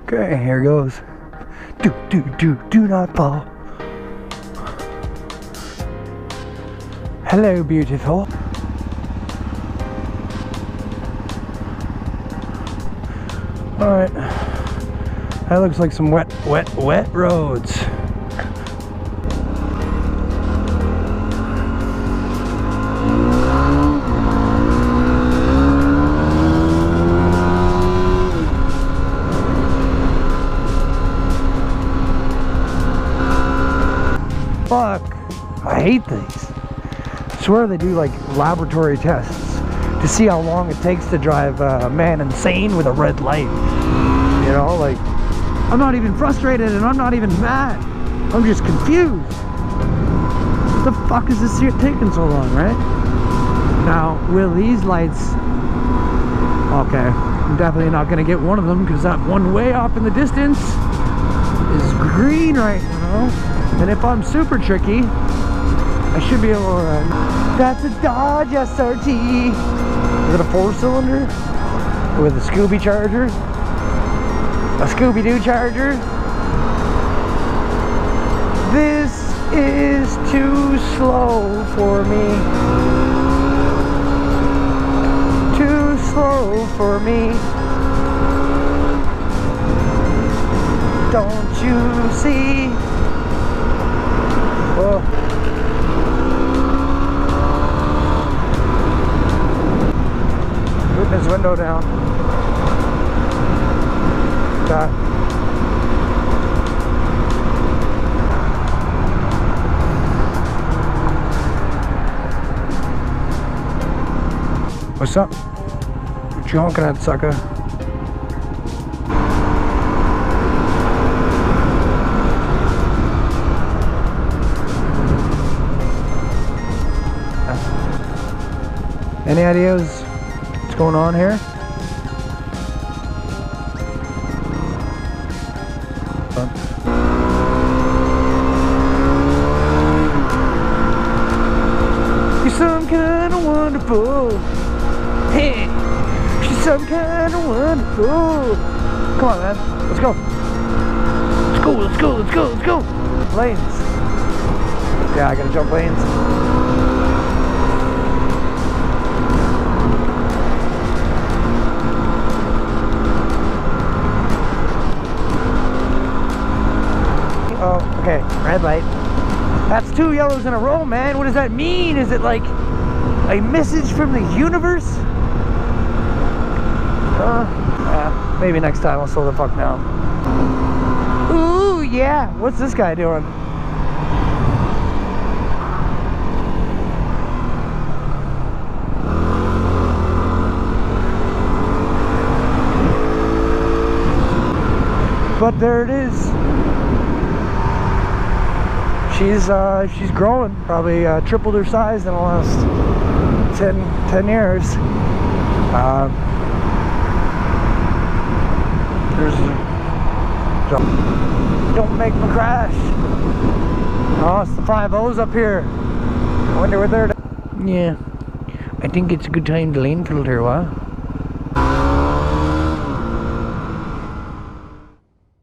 Okay, here goes. Do not fall. Hello, beautiful. Alright. That looks like some wet roads. Fuck. I hate these. I swear they do like laboratory tests to see how long it takes to drive a man insane with a red light. You know, like, I'm not even frustrated and I'm not even mad. I'm just confused. The fuck is this shit taking so long, right? Now, will these lights... Okay, I'm definitely not gonna get one of them because that one way off in the distance is green right now. And if I'm super tricky, I should be able to run. That's a Dodge SRT. Is it a 4-cylinder? With a Scooby Charger? A Scooby-Doo Charger? This is too slow for me. Too slow for me. Don't you see? Oh. Putting his window down. What's up? What you honking at, sucker? Any ideas what's going on here? You're some kind of wonderful. Hey, she's some kind of wonderful. Come on, man. Let's go. Let's go, let's go, let's go, let's go. Lanes. Yeah, I gotta jump lanes. Oh, okay, red light. That's 2 yellows in a row, man. What does that mean? Is it like a message from the universe? Yeah, maybe next time I'll slow the fuck down. Ooh, yeah. What's this guy doing? But there it is. She's growing, probably tripled her size in the last 10 years. Don't make me crash. Oh, it's the 5-0s up here. I wonder what they're... Yeah, I think it's a good time to lane filter, what?